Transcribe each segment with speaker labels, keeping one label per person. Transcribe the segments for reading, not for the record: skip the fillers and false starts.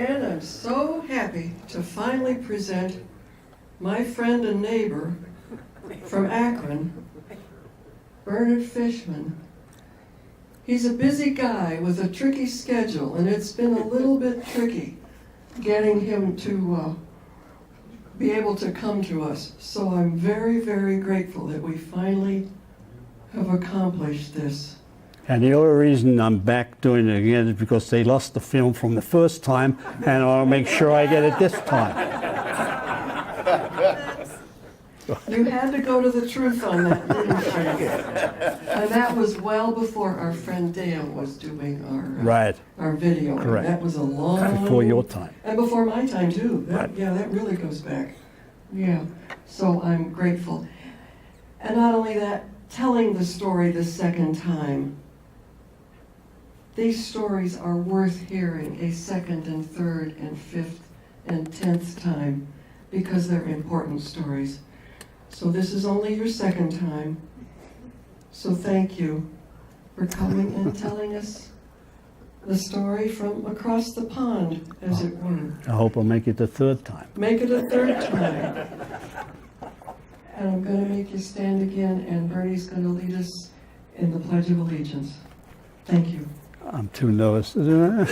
Speaker 1: And I'm so happy to finally present my friend and neighbor from Akron, Bernard Fishmon. He's a busy guy with a tricky schedule, and it's been a little bit tricky getting him to be able to come to us. So I'm very, very grateful that we finally have accomplished this.
Speaker 2: And the only reason I'm back doing it again is because they lost the film from the first time, and I'll make sure I get it this time.
Speaker 1: You had to go to the truth on that, didn't you? And that was well before our friend Dale was doing our video.
Speaker 2: Correct.
Speaker 1: That was a long...
Speaker 2: Before your time.
Speaker 1: And before my time, too.
Speaker 2: Right.
Speaker 1: Yeah, that really goes back. Yeah, so I'm grateful. And not only that, telling the story the second time. These stories are worth hearing a second and third and fifth and 10th time because they're important stories. So this is only your second time. So thank you for coming and telling us the story from across the pond, as it were.
Speaker 2: I hope I'll make it the third time.
Speaker 1: Make it a third time. And I'm going to make you stand again, and Bernie's going to lead us in the Pledge of Allegiance. Thank you.
Speaker 2: I'm too nervous to do that.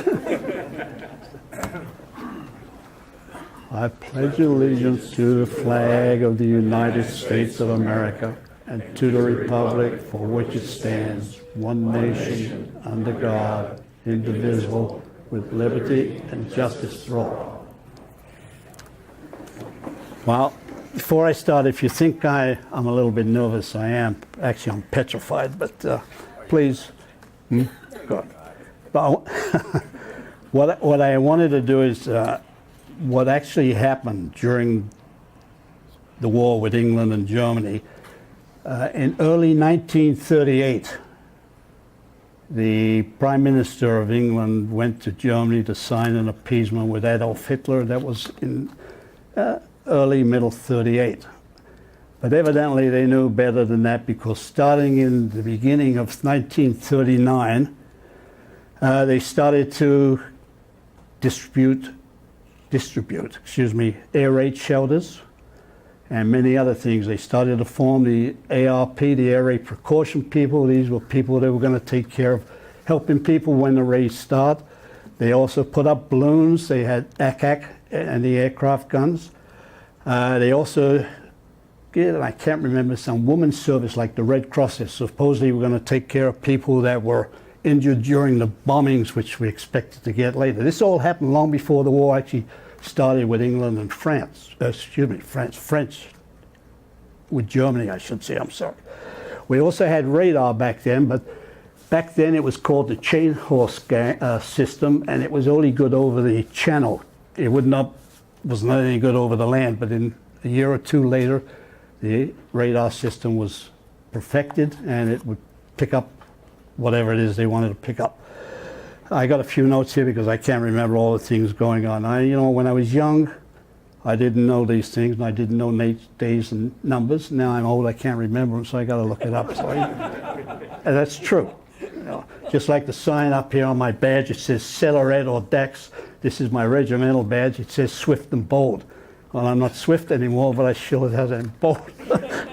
Speaker 2: I pledge allegiance to the flag of the United States of America and to the republic for which it stands, one nation, under God, indivisible, with liberty and justice for all. Well, before I start, if you think I'm a little bit nervous, I am. Actually, I'm petrified, but please. Good. But what I wanted to do is what actually happened during the war with England and Germany. In early 1938, the Prime Minister of England went to Germany to sign an appeasement with Adolf Hitler. That was in early, middle 38. But evidently they knew better than that, because starting in the beginning of 1939, they started to distribute, air raid shelters and many other things. They started to form the ARP, the Air Raid Precaution People. These were people that were going to take care of helping people when the raids start. They also put up balloons. They had ACAC and the aircraft guns. They also did, and I can't remember, some women's service like the Red Cross. Supposedly were going to take care of people that were injured during the bombings, which we expected to get later. This all happened long before the war actually started with England and France. French with Germany, I should say, I'm sorry. We also had radar back then, but back then it was called the chain horse system, and it was only good over the channel. It was not any good over the land, but in a year or two later, the radar system was perfected, and it would pick up whatever it is they wanted to pick up. I got a few notes here because I can't remember all the things going on. When I was young, I didn't know these things, and I didn't know days and numbers. Now I'm old, I can't remember them, so I got to look it up. And that's true. Just like the sign up here on my badge, it says Cellaret or Dex. This is my regimental badge. It says Swift and Bold. Well, I'm not Swift anymore, but I sure have that Bold.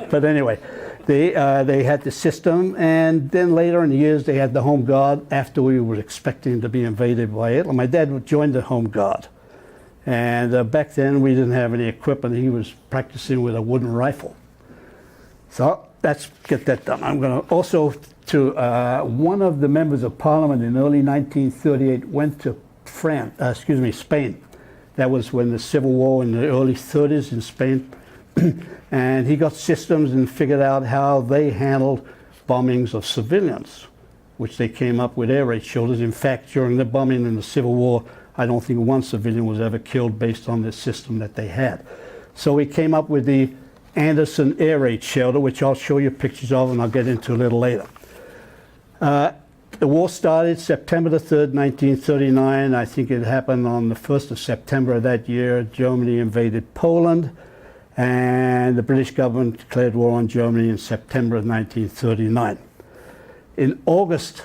Speaker 2: But anyway, they had the system, and then later in the years they had the Home Guard after we were expecting to be invaded by Hitler. My dad joined the Home Guard, and back then we didn't have any equipment. He was practicing with a wooden rifle. So let's get that done. I'm going to also one of the members of Parliament in early 1938 went to Spain. That was when the Civil War in the early 30s in Spain. And he got systems and figured out how they handled bombings of civilians, which they came up with air raid shelters. In fact, during the bombing in the Civil War, I don't think one civilian was ever killed based on this system that they had. So we came up with the Anderson air raid shelter, which I'll show you pictures of and I'll get into a little later. The war started September the 3rd, 1939. I think it happened on the 1st of September of that year. Germany invaded Poland, and the British government declared war on Germany in September of 1939. In August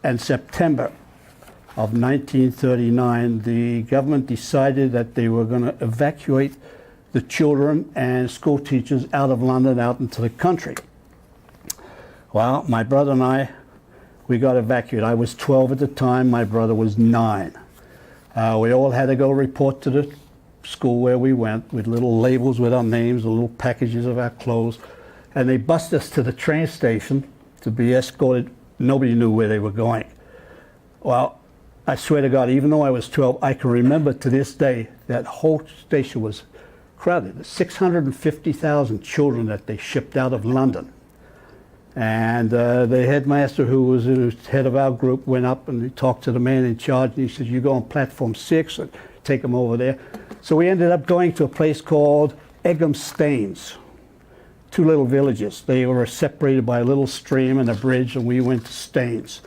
Speaker 2: and September, of 1939, the government decided that they were going to evacuate the children and school teachers out of London, out into the country. Well, my brother and I, we got evacuated. I was 12 at the time, my brother was 9. We all had to go report to the school where we went with little labels with our names, the little packages of our clothes, and they bused us to the train station to be escorted. Nobody knew where they were going. Well, I swear to God, even though I was 12, I can remember to this day that whole station was crowded. 650,000 children that they shipped out of London. And the headmaster, who was the head of our group, went up and he talked to the man in charge, and he said, you go on platform 6 and take them over there. So we ended up going to a place called Egham Staines, 2 little villages. They were separated by a little stream and a bridge, and we went to Staines.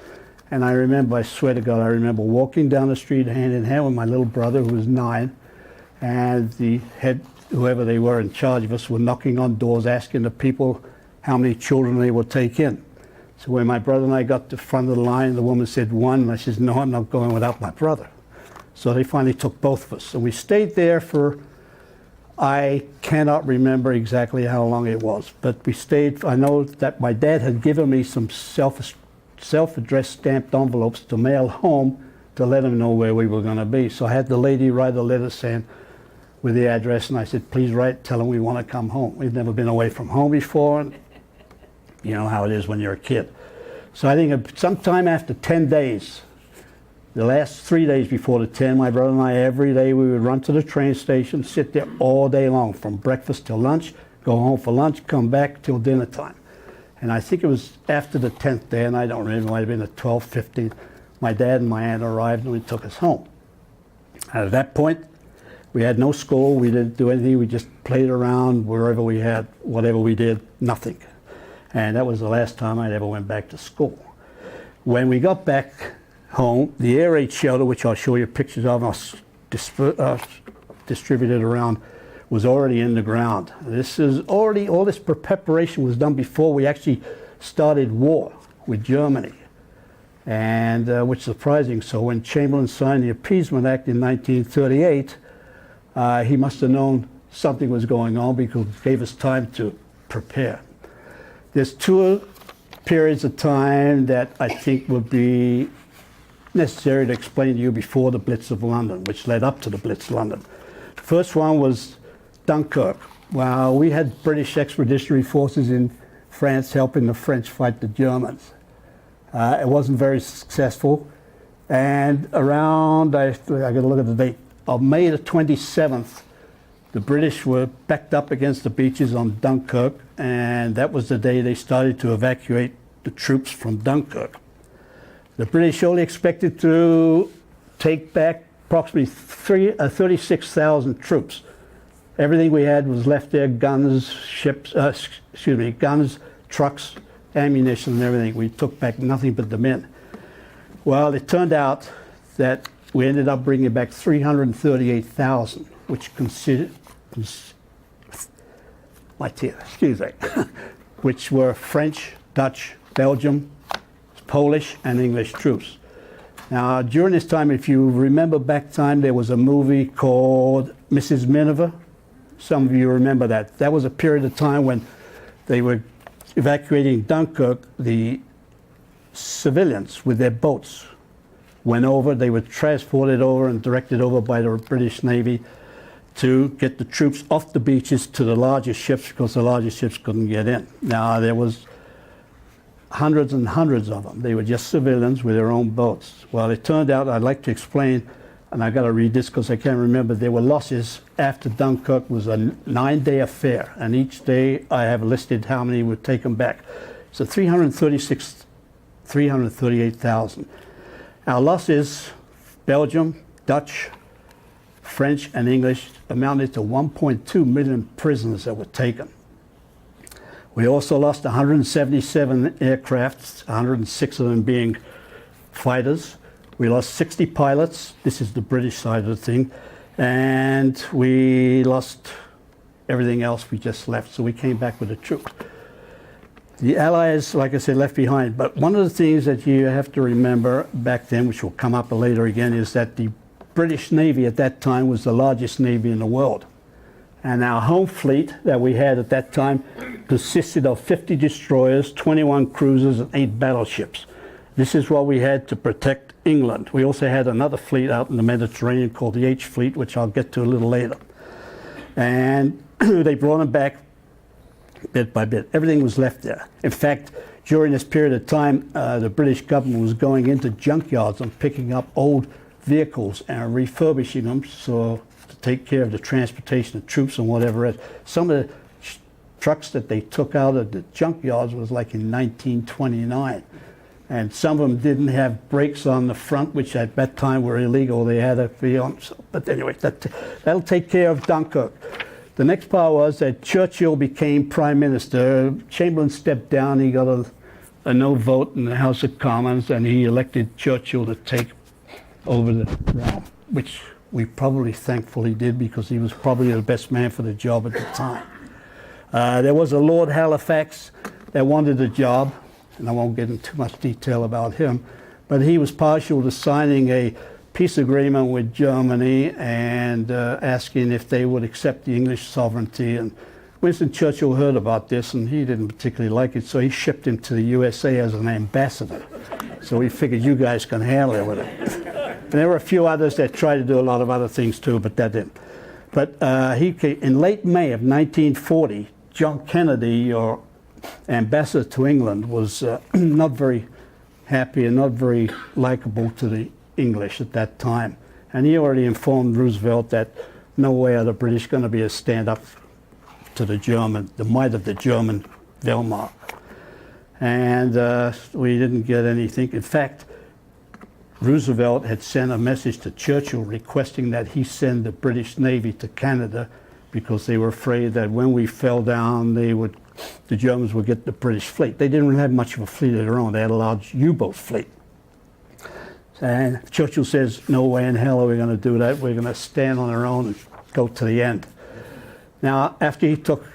Speaker 2: And I remember, I swear to God, I remember walking down the street hand in hand with my little brother, who was 9, and the head, whoever they were in charge of us, were knocking on doors asking the people how many children they would take in. So when my brother and I got to the front of the line, the woman said 1, and I said, no, I'm not going without my brother. So they finally took both of us. So we stayed there for, I cannot remember exactly how long it was, but we stayed. I know that my dad had given me some self-addressed stamped envelopes to mail home to let him know where we were going to be. So I had the lady write a letter saying, with the address, and I said, please write, tell them we want to come home. We've never been away from home before, and you know how it is when you're a kid. So I think sometime after 10 days, the last 3 days before the 10, my brother and I, every day we would run to the train station, sit there all day long, from breakfast till lunch, go home for lunch, come back till dinner time. And I think it was after the 10th day, and I don't remember, it might have been the 12th, 15th, my dad and my aunt arrived and we took us home. And at that point, we had no school, we didn't do anything, we just played around wherever we had, whatever we did, nothing. And that was the last time I ever went back to school. When we got back home, the air raid shelter, which I'll show you pictures of, distributed around, was already in the ground. This is already, all this preparation was done before we actually started war with Germany. And which is surprising. So when Chamberlain signed the Appeasement Act in 1938, he must have known something was going on because it gave us time to prepare. There's 2 periods of time that I think would be necessary to explain to you before the Blitz of London, which led up to the Blitz of London. The first one was Dunkirk. Well, we had British expeditionary forces in France helping the French fight the Germans. It wasn't very successful. And around, I got to look at the date, of May the 27th, the British were backed up against the beaches on Dunkirk, and that was the day they started to evacuate the troops from Dunkirk. The British only expected to take back approximately 36,000 troops. Everything we had was left there, guns, ships, guns, trucks, ammunition and everything. We took back nothing but the men. Well, it turned out that we ended up bringing back 338,000, which which were French, Dutch, Belgium, Polish, and English troops. Now, during this time, if you remember back time, there was a movie called Mrs. Miniver. Some of you remember that. That was a period of time when they were evacuating Dunkirk. The civilians with their boats went over. They were transported over and directed over by the British Navy to get the troops off the beaches to the larger ships because the larger ships couldn't get in. Now, there was hundreds and hundreds of them. They were just civilians with their own boats. Well, it turned out, I'd like to explain, and I've got to read this because I can't remember, there were losses after Dunkirk. Was a 9-day affair, and each day I have listed how many were taken back. So 338,000. Our losses, Belgium, Dutch, French, and English, amounted to 1.2 million prisoners that were taken. We also lost 177 aircrafts, 106 of them being fighters. We lost 60 pilots. This is the British side of the thing. And we lost everything else we just left. So we came back with the troops. The Allies, like I said, left behind. But one of the things that you have to remember back then, which will come up later again, is that the British Navy at that time was the largest navy in the world. And our home fleet that we had at that time consisted of 50 destroyers, 21 cruisers, and 8 battleships. This is what we had to protect England. We also had another fleet out in the Mediterranean called the H Fleet, which I'll get to a little later. And they brought them back bit by bit. Everything was left there. In fact, during this period of time, the British government was going into junkyards and picking up old vehicles and refurbishing them so to take care of the transportation of troops and whatever else. Some of the trucks that they took out of the junkyards was like in 1929. And some of them didn't have brakes on the front, which at that time were illegal. They had to be on. But anyway, that'll take care of Dunkirk. The next part was that Churchill became prime minister. Chamberlain stepped down. He got a no vote in the House of Commons, and he elected Churchill to take over the realm, which we probably thankfully did because he was probably the best man for the job at the time. There was a Lord Halifax that wanted the job, and I won't get into too much detail about him, but he was partial to signing a peace agreement with Germany and asking if they would accept the English sovereignty. And Winston Churchill heard about this, and he didn't particularly like it, so he shipped him to the USA as an ambassador. So he figured you guys can handle it with it. And there were a few others that tried to do a lot of other things too, but that didn't. But in late May of 1940, John Kennedy, your ambassador to England, was not very happy and not very likable to the English at that time. And he already informed Roosevelt that no way are the British going to be a stand up to the might of the German Wehrmacht. And we didn't get anything. In fact, Roosevelt had sent a message to Churchill requesting that he send the British Navy to Canada because they were afraid that when we fell down, the Germans would get the British fleet. They didn't have much of a fleet of their own. They had a large U-boat fleet. And Churchill says, no way in hell are we going to do that. We're going to stand on our own and go to the end. Now, after he took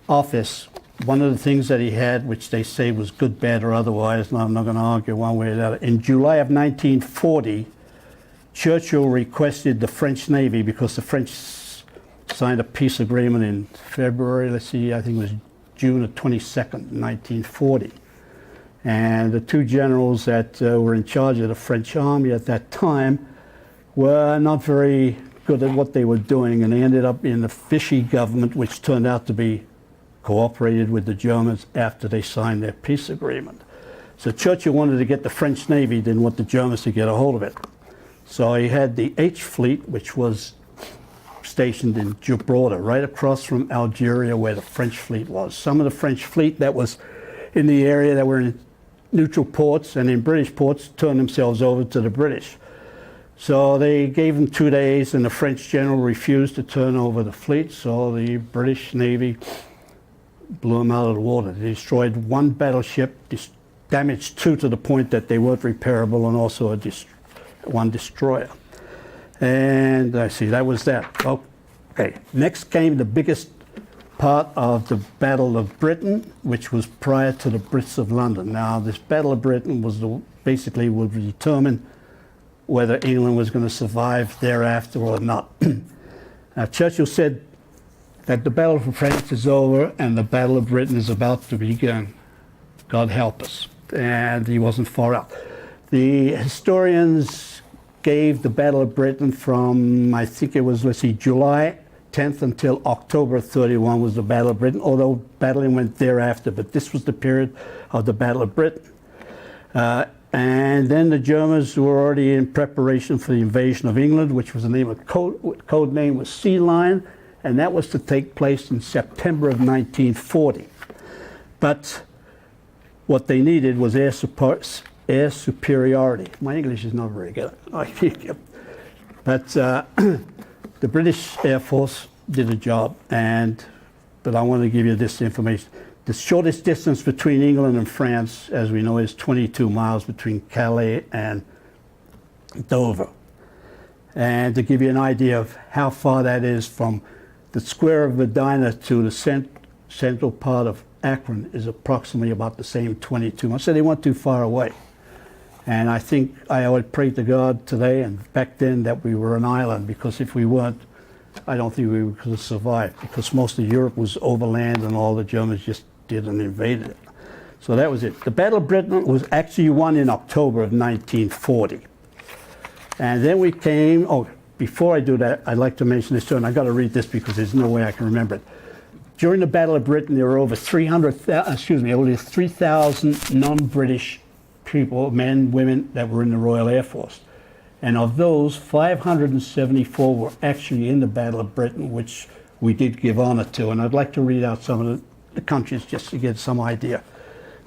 Speaker 2: office, one of the things that he had, which they say was good, bad, or otherwise, and I'm not going to argue one way or the other, in July of 1940, Churchill requested the French Navy, because the French signed a peace agreement in February, I think it was June the 22nd, 1940. And the two generals that were in charge of the French army at that time were not very good at what they were doing, and they ended up in the Vichy government, which turned out to be cooperated with the Germans after they signed their peace agreement. So Churchill wanted to get the French Navy, didn't want the Germans to get a hold of it. So he had the H Fleet, which was stationed in Gibraltar, right across from Algeria where the French fleet was. Some of the French fleet that was in the area that were in neutral ports and in British ports turned themselves over to the British. So they gave them 2 days, and the French general refused to turn over the fleet, so the British Navy blew them out of the water. They destroyed 1 battleship, damaged 2 to the point that they weren't repairable, and also 1 destroyer. And I see, that was that. Okay, next came the biggest part of the Battle of Britain, which was prior to the Brits of London. Now, this Battle of Britain was basically would determine whether England was going to survive thereafter or not. Now, Churchill said that the Battle of France is over and the Battle of Britain is about to begin. God help us. And he wasn't far out. The historians gave the Battle of Britain from, I think it was, July 10th until October 31 was the Battle of Britain, although battling went thereafter, but this was the period of the Battle of Britain. And then the Germans were already in preparation for the invasion of England, which was the name of code name was Sea Lion, and that was to take place in September of 1940. But what they needed was air superiority. My English is not very good. But the British Air Force did a job, but I want to give you this information. The shortest distance between England and France, as we know, is 22 miles between Calais and Dover. And to give you an idea of how far that is from the square of Medina to the central part of Akron is approximately about the same 22 months. So they weren't too far away. And I think I would pray to God today and back then that we were an island, because if we weren't, I don't think we could have survived, because most of Europe was overland and all the Germans just didn't invade it. So that was it. The Battle of Britain was actually won in October of 1940. And then we came, before I do that, I'd like to mention this too, and I've got to read this because there's no way I can remember it. During the Battle of Britain, there were over 3,000 non-British people, men, women, that were in the Royal Air Force. And of those, 574 were actually in the Battle of Britain, which we did give honor to. And I'd like to read out some of the countries just to get some idea.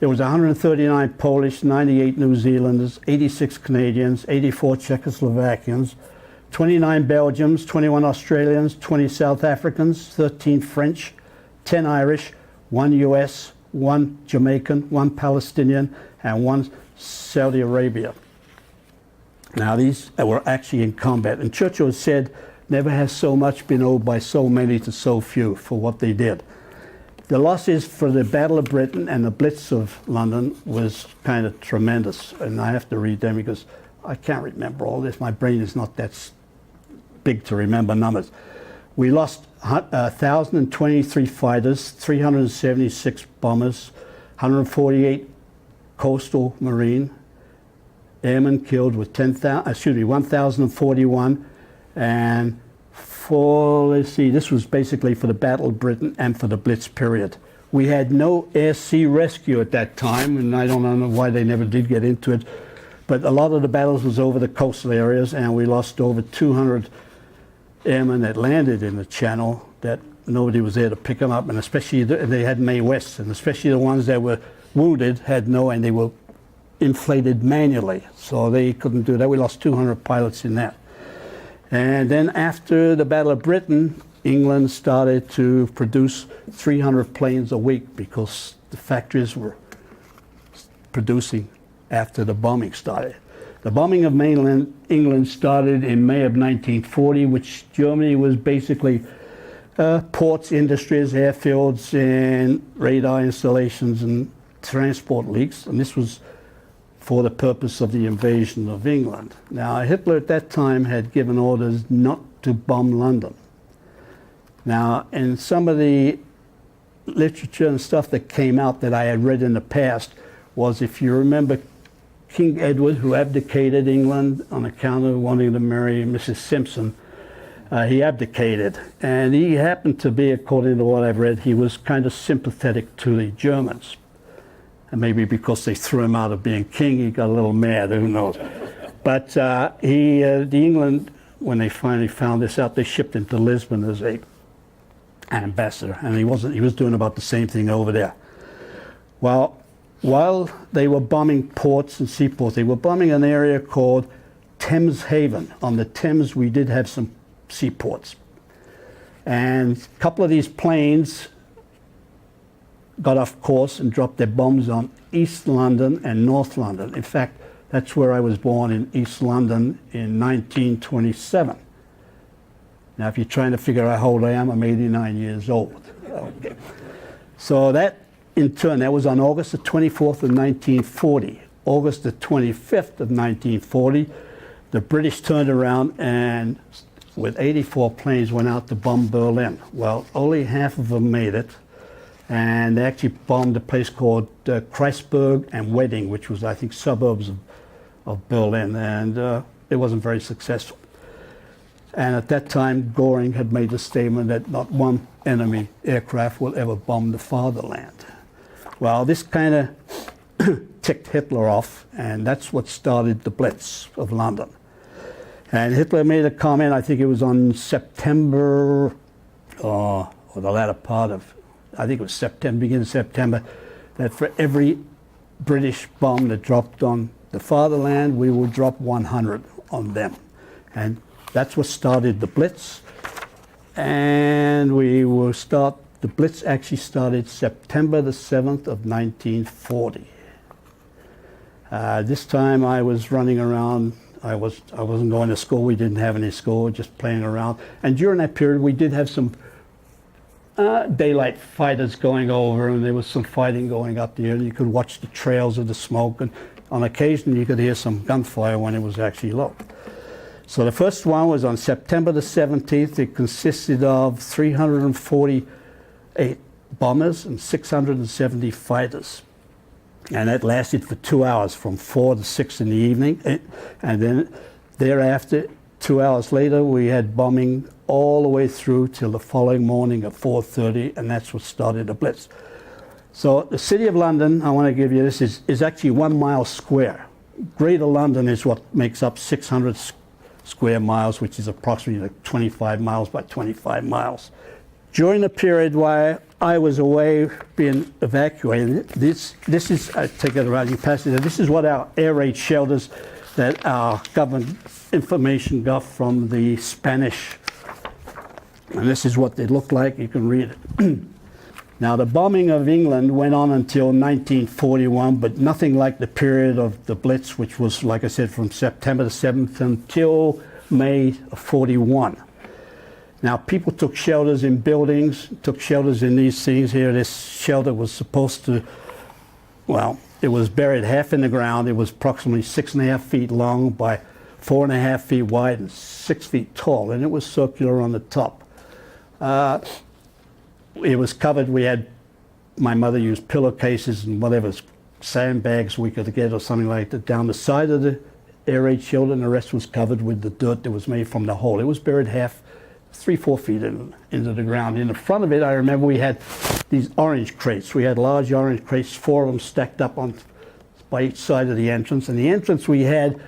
Speaker 2: There was 139 Polish, 98 New Zealanders, 86 Canadians, 84 Czechoslovakians, 29 Belgians, 21 Australians, 20 South Africans, 13 French, 10 Irish, 1 US, 1 Jamaican, 1 Palestinian, and 1 Saudi Arabia. Now these were actually in combat, and Churchill said, "Never has so much been owed by so many to so few," for what they did. The losses for the Battle of Britain and the Blitz of London was kind of tremendous, and I have to read them because I can't remember all this. My brain is not that big to remember numbers. We lost 1,023 fighters, 376 bombers, 148 coastal marine, airmen killed with 1,041, and this was basically for the Battle of Britain and for the Blitz period. We had no air-sea rescue at that time, and I don't know why they never did get into it, but a lot of the battles was over the coastal areas, and we lost over 200 airmen that landed in the Channel that nobody was there to pick them up, and especially they had Mae West, and especially the ones that were wounded and they were inflated manually, so they couldn't do that. We lost 200 pilots in that. And then after the Battle of Britain, England started to produce 300 planes a week because the factories were producing after the bombing started. The bombing of mainland England started in May of 1940, which Germany was basically ports, industries, airfields, and radar installations and transport leaks, and this was for the purpose of the invasion of England. Now, Hitler at that time had given orders not to bomb London. Now, in some of the literature and stuff that came out that I had read in the past was, if you remember, King Edward, who abdicated England on account of wanting to marry Mrs. Simpson, he abdicated. And he happened to be, according to what I've read, he was kind of sympathetic to the Germans. And maybe because they threw him out of being king, he got a little mad, who knows. But the England, when they finally found this out, they shipped him to Lisbon as an ambassador, and he was doing about the same thing over there. Well, while they were bombing ports and seaports, they were bombing an area called Thames Haven. On the Thames, we did have some seaports. And a couple of these planes got off course and dropped their bombs on East London and North London. In fact, that's where I was born, in East London in 1927. Now, if you're trying to figure out how old I am, I'm 89 years old. Okay. So that, in turn, that was on August the 24th of 1940. August the 25th of 1940, the British turned around and with 84 planes went out to bomb Berlin. Well, only half of them made it. And they actually bombed a place called Kreisberg and Wedding, which was, I think, suburbs of Berlin, and it wasn't very successful. And at that time, Göring had made the statement that not one enemy aircraft will ever bomb the fatherland. Well, this kind of ticked Hitler off, and that's what started the Blitz of London. And Hitler made a comment, I think it was on September, or the latter part of, I think it was September, beginning of September, that for every British bomb that dropped on the fatherland, we will drop 100 on them. And that's what started the Blitz. And the Blitz actually started September the 7th of 1940. This time I was running around. I wasn't going to school. We didn't have any school, just playing around. And during that period, we did have some daylight fighters going over, and there was some fighting going up there, and you could watch the trails of the smoke, and on occasion you could hear some gunfire when it was actually low. So the first one was on September the 17th. It consisted of 348 bombers and 670 fighters. And that lasted for 2 hours, from 4 to 6 in the evening. And then thereafter, 2 hours later, we had bombing all the way through till the following morning at 4:30, and that's what started the Blitz. So the City of London, I want to give you this, is actually 1 mile square. Greater London is what makes up 600 square miles, which is approximately like 25 miles by 25 miles. During the period while I was away being evacuated, this is, I take it around, you pass it, this is what our air raid shelters that our government information got from the Spanish. And this is what they look like, you can read it. Now the bombing of England went on until 1941, but nothing like the period of the Blitz, which was, like I said, from September the 7th until May of 41. Now people took shelters in buildings, took shelters in these things here. This shelter was supposed to, well, it was buried half in the ground. It was approximately 6.5 feet long by 4.5 feet wide and 6 feet tall, and it was circular on the top. It was covered. We had, my mother used pillowcases and whatever sandbags we could get or something like that down the side of the air raid shelter, and the rest was covered with the dirt that was made from the hole. It was buried half, 3-4 feet into the ground. In the front of it, I remember we had these orange crates. We had large orange crates, 4 of them stacked up on by each side of the entrance, and the entrance we had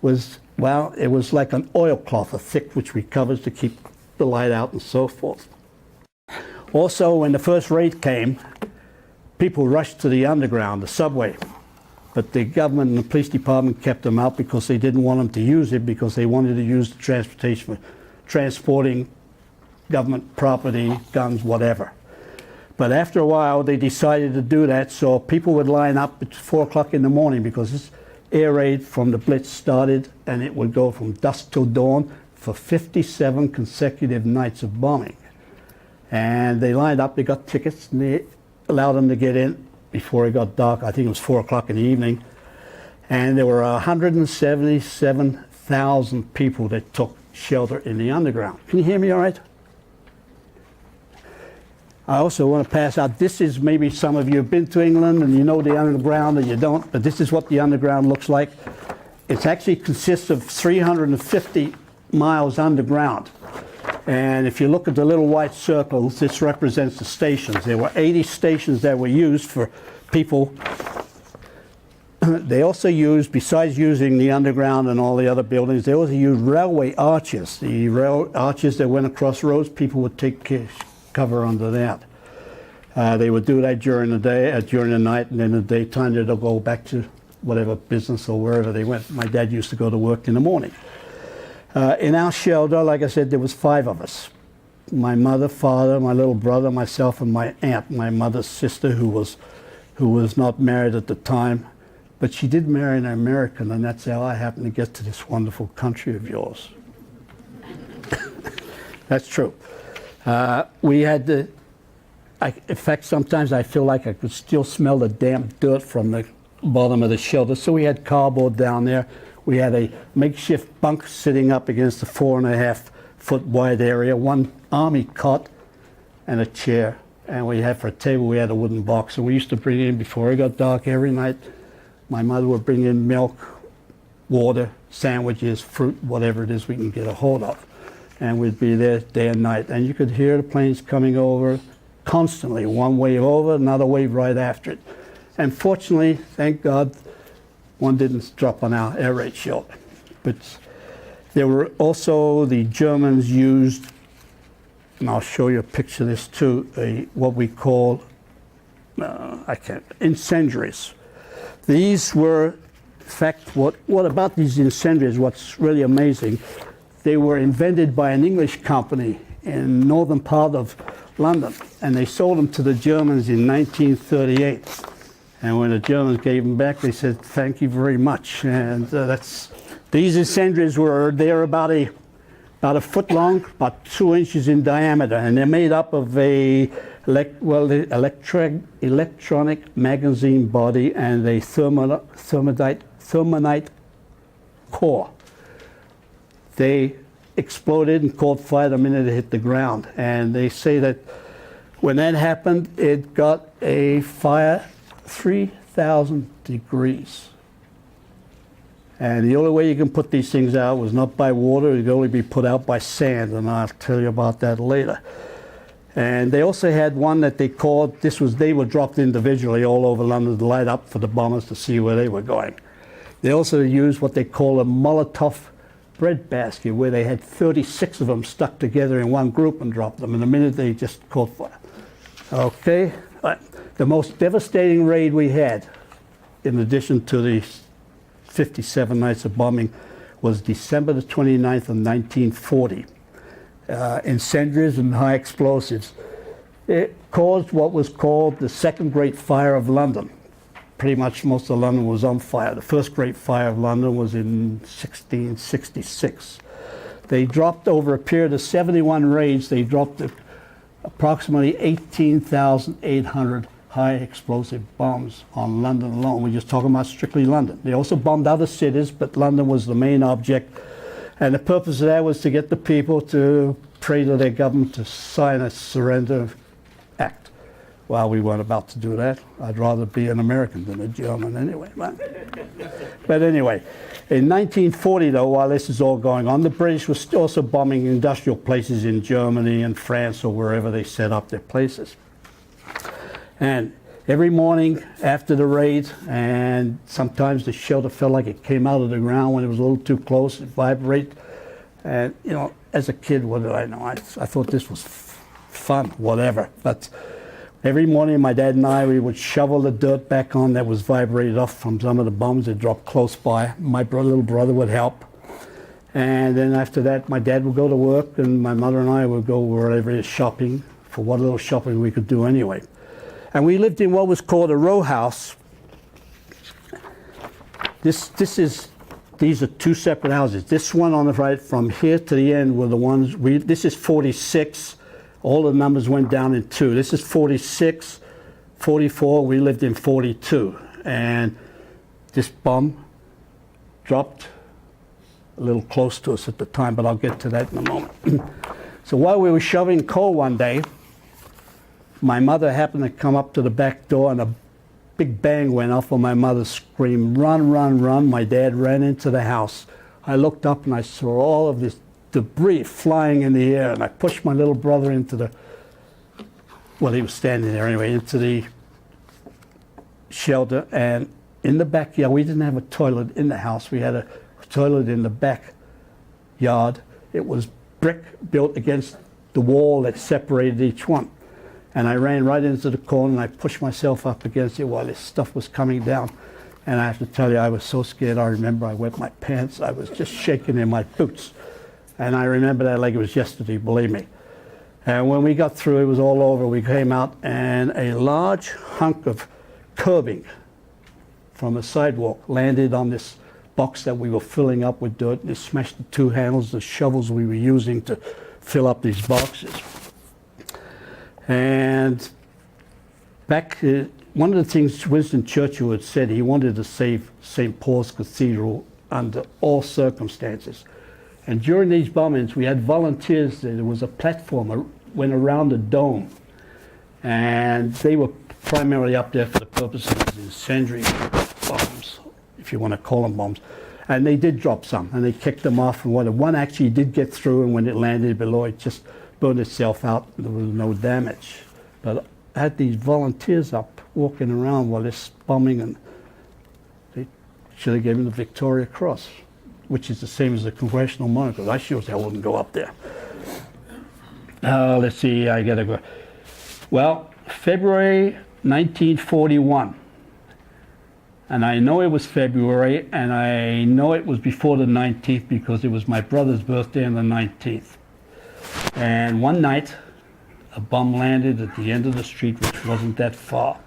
Speaker 2: was, well, it was like an oilcloth, a thick, which we covered to keep the light out and so forth. Also, when the first raid came, people rushed to the underground, the subway. But the government and the police department kept them out because they didn't want them to use it, because they wanted to use the transportation for transporting government property, guns, whatever. But after a while, they decided to do that, so people would line up at 4 o'clock in the morning, because this air raid from the Blitz started, and it would go from dusk till dawn for 57 consecutive nights of bombing. And they lined up, they got tickets, and they allowed them to get in before it got dark. I think it was 4 o'clock in the evening. And there were 177,000 people that took shelter in the underground. Can you hear me all right? I also want to pass out, this is, maybe some of you have been to England and you know the underground, or you don't, but this is what the underground looks like. It actually consists of 350 miles underground. And if you look at the little white circles, this represents the stations. There were 80 stations that were used for people. They also used, besides using the underground and all the other buildings, they also used railway arches. The rail arches that went across roads, people would take cover under that. They would do that during the day, during the night, and in the daytime they'd go back to whatever business or wherever they went. My dad used to go to work in the morning. In our shelter, like I said, there was 5 of us. My mother, father, my little brother, myself, and my aunt, my mother's sister, who was not married at the time, but she did marry an American, and that's how I happened to get to this wonderful country of yours. That's true. We had the, in fact, sometimes I feel like I could still smell the damp dirt from the bottom of the shelter, so we had cardboard down there. We had a makeshift bunk sitting up against a 4.5 foot wide area, 1 army cot and a chair. And we had, for a table, we had a wooden box. And we used to bring in, before it got dark every night, my mother would bring in milk, water, sandwiches, fruit, whatever it is we can get a hold of. And we'd be there day and night. And you could hear the planes coming over constantly, one wave over, another wave right after it. And fortunately, thank God, one didn't drop on our air raid shelter. But there were also, the Germans used, and I'll show you a picture of this too, what we call, incendiaries. These were, in fact, what about these incendiaries, what's really amazing, they were invented by an English company in northern part of London, and they sold them to the Germans in 1938. And when the Germans gave them back, they said, "Thank you very much." And these incendiaries were there about about a foot long, about 2 inches in diameter, and they're made up of a electronic magazine body and a thermonite core. They exploded and caught fire the minute it hit the ground, and they say that when that happened, it got a fire 3,000 degrees. And the only way you can put these things out was not by water, it could only be put out by sand, and I'll tell you about that later. And they also had one that they called, they were dropped individually all over London to light up for the bombers to see where they were going. They also used what they call a Molotov bread basket, where they had 36 of them stuck together in one group and dropped them. In a minute, they just caught fire. Okay, the most devastating raid we had, in addition to the 57 nights of bombing, was December the 29th of 1940. Incendiaries and high explosives. It caused what was called the Second Great Fire of London. Pretty much most of London was on fire. The first Great Fire of London was in 1666. They dropped over a period of 71 raids, they dropped approximately 18,800 high explosive bombs on London alone. We're just talking about strictly London. They also bombed other cities, but London was the main object. And the purpose of that was to get the people to pray to their government to sign a surrender act. Well, we weren't about to do that. I'd rather be an American than a German anyway. But anyway, in 1940, though, while this is all going on, the British were also bombing industrial places in Germany and France or wherever they set up their places. And every morning after the raid, and sometimes the shelter felt like it came out of the ground when it was a little too close, it vibrated. And, you know, as a kid, what did I know? I thought this was fun, whatever. But every morning, my dad and I, we would shovel the dirt back on that was vibrated off from some of the bombs that dropped close by. My little brother would help. And then after that, my dad would go to work, and my mother and I would go wherever it is shopping, for what little shopping we could do anyway. And we lived in what was called a row house. These are two separate houses. This one on the right, from here to the end, were the ones this is 46. All the numbers went down in 2. This is 46, 44. We lived in 42, and this bomb dropped a little close to us at the time, but I'll get to that in a moment. So while we were shoveling coal one day, my mother happened to come up to the back door, and a big bang went off, and my mother screamed, "Run, run, run." My dad ran into the house. I looked up and I saw all of this debris flying in the air, and I pushed my little brother into he was standing there anyway, into the shelter. And in the backyard, we didn't have a toilet in the house. We had a toilet in the backyard. It was brick built against the wall that separated each one. And I ran right into the corner, and I pushed myself up against it while this stuff was coming down. And I have to tell you, I was so scared. I remember I wet my pants. I was just shaking in my boots. And I remember that like it was yesterday, believe me. And when we got through, it was all over. We came out, and a large hunk of curbing from a sidewalk landed on this box that we were filling up with dirt, and it smashed the 2 handles, the shovels we were using to fill up these boxes. And one of the things Winston Churchill had said, he wanted to save St. Paul's Cathedral under all circumstances. And during these bombings, we had volunteers. There was a platform went around the dome, and they were primarily up there for the purpose of incendiary bombs, if you want to call them bombs. And they did drop some, and they kicked them off. And one actually did get through, and when it landed below, it just burned itself out. There was no damage. But I had these volunteers up walking around while this bombing, and they should have given the Victoria Cross, which is the same as the Congressional Monitor. I sure as hell wouldn't go up there. Let's see, I gotta go. Well, February 1941. And I know it was February, and I know it was before the 19th because it was my brother's birthday on the 19th. And one night, a bomb landed at the end of the street, which wasn't that far.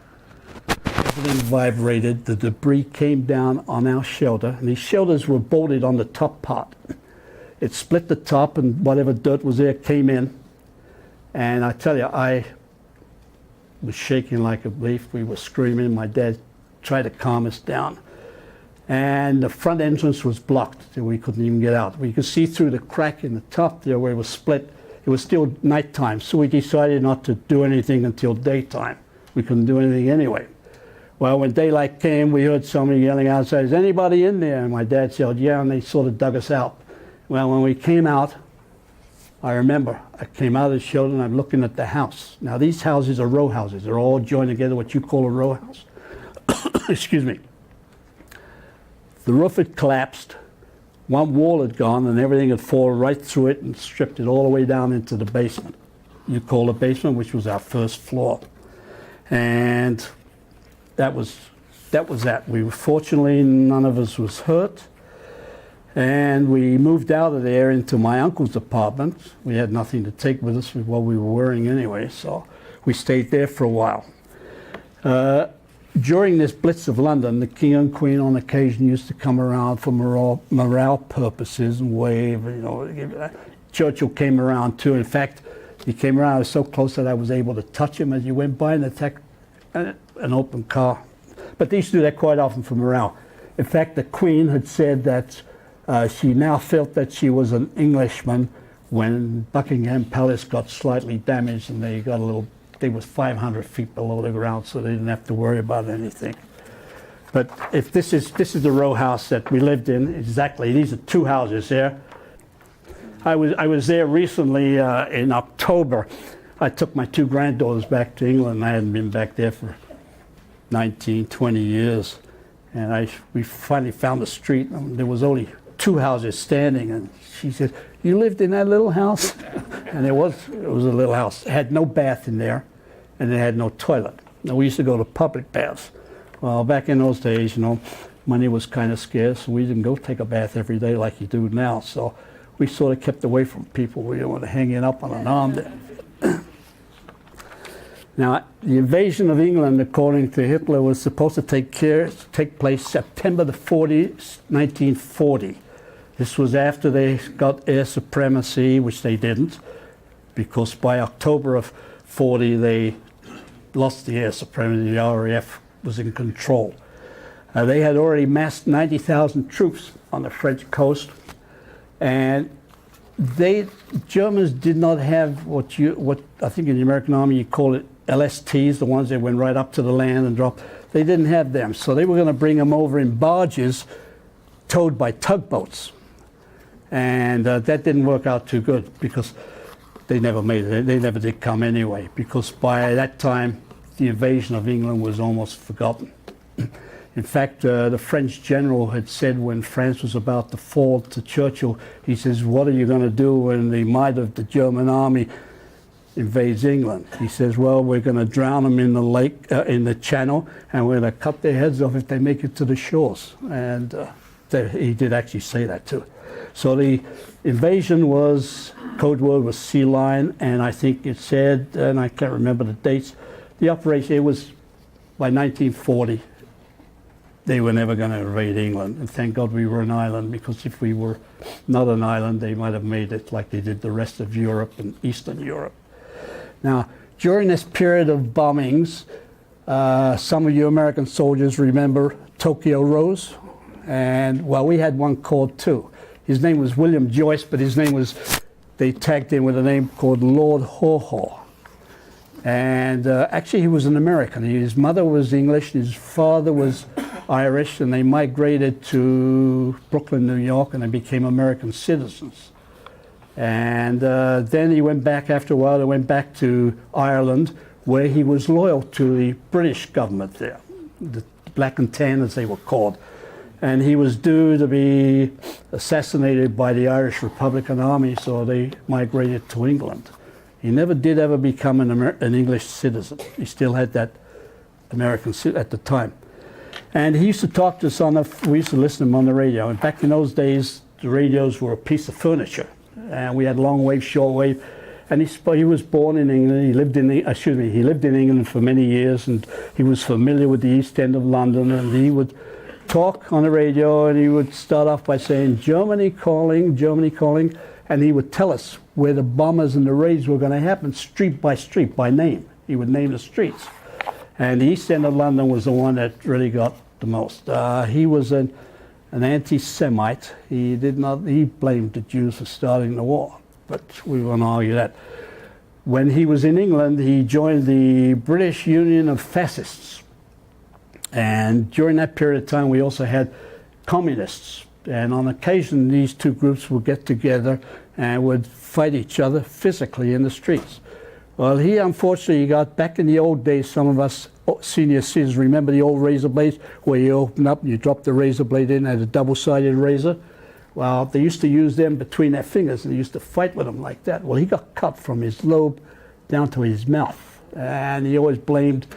Speaker 2: Everything vibrated. The debris came down on our shelter, and these shelters were bolted on the top part. It split the top, and whatever dirt was there came in. And I tell you, I was shaking like a leaf. We were screaming. My dad tried to calm us down. And the front entrance was blocked, so we couldn't even get out. We could see through the crack in the top there where it was split. It was still nighttime, so we decided not to do anything until daytime. We couldn't do anything anyway. Well, when daylight came, we heard somebody yelling outside, "Is anybody in there?" And my dad said, "Yeah," and they sort of dug us out. Well, when we came out, I remember I came out of the shelter and I'm looking at the house. Now, these houses are row houses. They're all joined together, what you call a row house. Excuse me. The roof had collapsed, one wall had gone, and everything had fallen right through it and stripped it all the way down into the basement. You call the basement, which was our first floor. And that was that. We were fortunately, none of us was hurt. And we moved out of there into my uncle's apartment. We had nothing to take with us with what we were wearing anyway, so we stayed there for a while. During this Blitz of London, the King and Queen on occasion used to come around for morale purposes and wave. You know, Churchill came around too. In fact, he came around. I was so close that I was able to touch him as he went by and attack an open car. But they used to do that quite often for morale. In fact, the Queen had said that she now felt that she was an Englishman when Buckingham Palace got slightly damaged and they got a little. They was 500 feet below the ground, so they didn't have to worry about anything. But if this is the row house that we lived in, exactly. These are two houses there. I was there recently in October. I took my two granddaughters back to England. I hadn't been back there for 19, 20 years. And we finally found the street. There was only two houses standing, and she said, "You lived in that little house?" And it was a little house. It had no bath in there, and it had no toilet. Now, we used to go to public baths. Well, back in those days, you know, money was kind of scarce, and we didn't go take a bath every day like you do now. So we sort of kept away from people. We didn't want to hang it up on an arm there. Now, the invasion of England, according to Hitler, was supposed to take place September the 1940. This was after they got air supremacy, which they didn't, because by October of 40 they lost the air supremacy. The RAF was in control. They had already massed 90,000 troops on the French coast, and Germans did not have what I think in the American Army you call it LSTs, the ones that went right up to the land and dropped. They didn't have them, so they were going to bring them over in barges towed by tugboats. And that didn't work out too good because they never made it. They never did come anyway, because by that time the invasion of England was almost forgotten. In fact, the French general had said when France was about to fall to Churchill, he says, "What are you going to do when the might of the German army invades England?" He says, "Well, we're going to drown them in the lake, in the channel, and we're going to cut their heads off if they make it to the shores." And he did actually say that too. So the invasion was, code word was Sea Lion, and I think it said, and I can't remember the dates, the operation, it was by 1940, they were never going to invade England. And thank God we were an island, because if we were not an island, they might have made it like they did the rest of Europe and Eastern Europe. Now, during this period of bombings, some of you American soldiers remember Tokyo Rose, and well, we had one called too. His name was William Joyce, but his name was, they tagged him with a name called Lord Haw Haw. And actually he was an American. His mother was English, his father was Irish, and they migrated to Brooklyn, New York, and they became American citizens. And then he went back, after a while, he went back to Ireland, where he was loyal to the British government there, the Black and Tan as they were called. And he was due to be assassinated by the Irish Republican Army, so they migrated to England. He never did ever become an English citizen. He still had that American at the time. And he used to talk to us we used to listen to him on the radio. And back in those days, the radios were a piece of furniture. And we had long wave, short wave. And he was born in England. He lived in England for many years, and he was familiar with the East End of London. And he would talk on the radio, and he would start off by saying, Germany calling, and he would tell us where the bombers and the raids were going to happen, street by street, by name. He would name the streets. And the East End of London was the one that really got the most. He was an anti-Semite. He blamed the Jews for starting the war, but we won't argue that. When he was in England, he joined the British Union of Fascists. And during that period of time, we also had communists. And on occasion, these two groups would get together and would fight each other physically in the streets. Well, he unfortunately got, back in the old days, some of us senior citizens remember the old razor blades where you open up and you drop the razor blade in at a double-sided razor. Well, they used to use them between their fingers, and they used to fight with them like that. Well, he got cut from his lobe down to his mouth, and he always blamed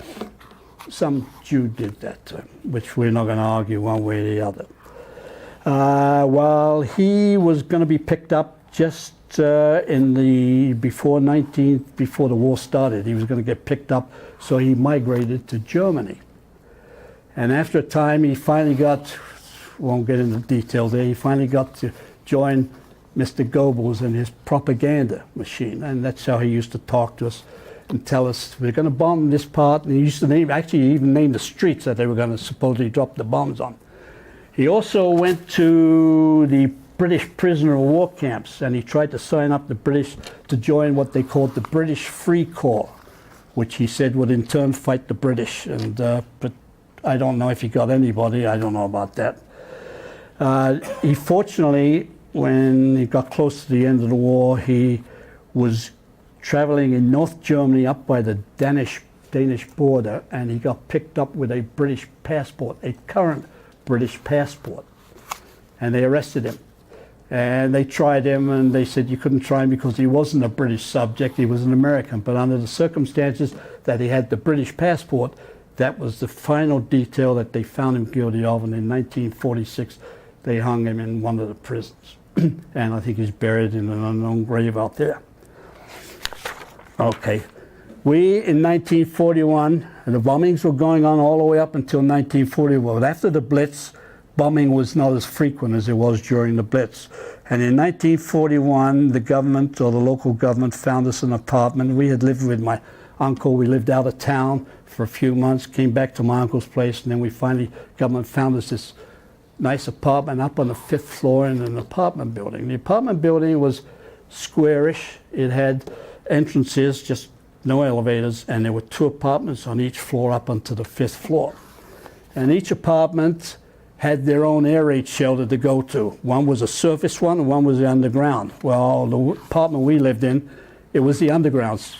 Speaker 2: some Jew did that to him, which we're not going to argue one way or the other. Well, he was going to be picked up just before the war started. He was going to get picked up, so he migrated to Germany. And after a time, he finally got, won't get into detail there, he finally got to join Mr. Goebbels and his propaganda machine. And that's how he used to talk to us and tell us, we're going to bomb this part. And he used to even name the streets that they were going to supposedly drop the bombs on. He also went to the British prisoner of war camps, and he tried to sign up the British to join what they called the British Free Corps, which he said would in turn fight the British. And but I don't know if he got anybody. I don't know about that. He fortunately, when he got close to the end of the war, he was traveling in North Germany up by the Danish border, and he got picked up with a British passport, a current British passport, and they arrested him. And they tried him, and they said you couldn't try him because he wasn't a British subject, he was an American. But under the circumstances that he had the British passport, that was the final detail that they found him guilty of, and in 1946 they hung him in one of the prisons. And I think he's buried in an unknown grave out there. Okay. We, in 1941, and the bombings were going on all the way up until 1941. After the Blitz, bombing was not as frequent as it was during the Blitz. And in 1941, the government, or the local government, found us an apartment. We had lived with my uncle. We lived out of town for a few months, came back to my uncle's place, and then we finally, government found us this nice apartment up on the 5th floor in an apartment building. The apartment building was squarish. It had entrances, just no elevators, and there were 2 apartments on each floor up onto the 5th floor. And each apartment had their own air raid shelter to go to. One was a surface one, and one was the underground. Well, the apartment we lived in, it was the undergrounds.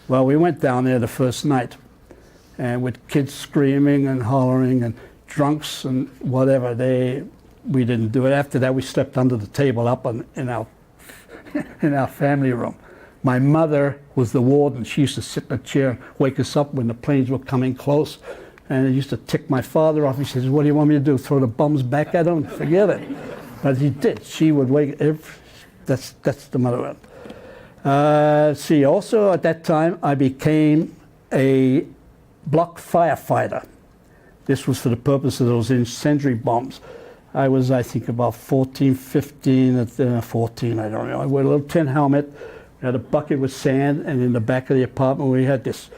Speaker 2: Well, we went down there the first night, and with kids screaming and hollering and drunks and whatever, we didn't do it. After that, we slept under the table up in our family room. My mother was the warden. She used to sit in a chair and wake us up when the planes were coming close. And it used to tick my father off. He says, what do you want me to do, throw the bombs back at him? Forget it. But he did. She would wake, that's the mother. See, also at that time, I became a block firefighter. This was for the purpose of those incendiary bombs. I was, I think, about 14, 15, 14, I don't know. I wore a little tin helmet, had a bucket with sand, and in the back of the apartment we had this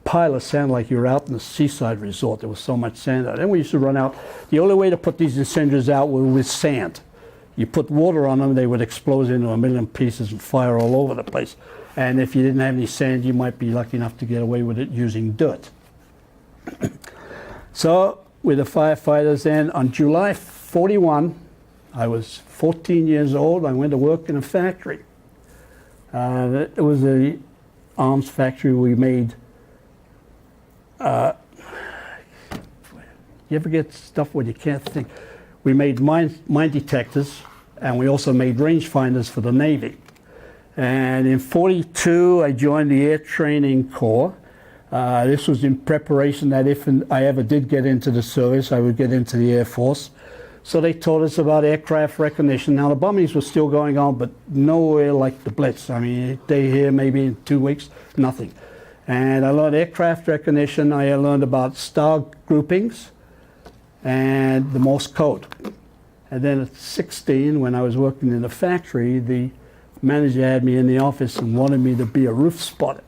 Speaker 2: pile of sand like you were out in the seaside resort. There was so much sand out. And we used to run out. The only way to put these incendiaries out was with sand. You put water on them, they would explode into a million pieces and fire all over the place. And if you didn't have any sand, you might be lucky enough to get away with it using dirt. So with the firefighters then, on July 41, I was 14 years old. I went to work in a factory. It was an arms factory. We made you ever get stuff where you can't think? We made mine detectors, and we also made rangefinders for the Navy. And in 42, I joined the Air Training Corps. This was in preparation that if I ever did get into the service, I would get into the Air Force. So they taught us about aircraft recognition. Now the bombings were still going on, but nowhere like the Blitz. I mean, they here maybe in 2 weeks, nothing. And I learned aircraft recognition. I learned about star groupings and the Morse code. And then at 16, when I was working in the factory, the manager had me in the office and wanted me to be a roof spotter.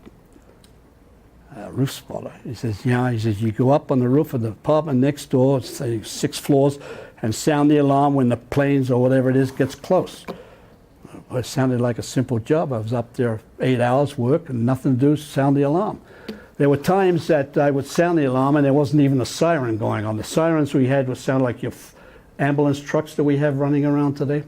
Speaker 2: A roof spotter. He says, yeah, he says, you go up on the roof of the apartment next door, say 6 floors, and sound the alarm when the planes or whatever it is gets close. Well, it sounded like a simple job. I was up there 8 hours work and nothing to do, sound the alarm. There were times that I would sound the alarm and there wasn't even a siren going on. The sirens we had would sound like your ambulance trucks that we have running around today.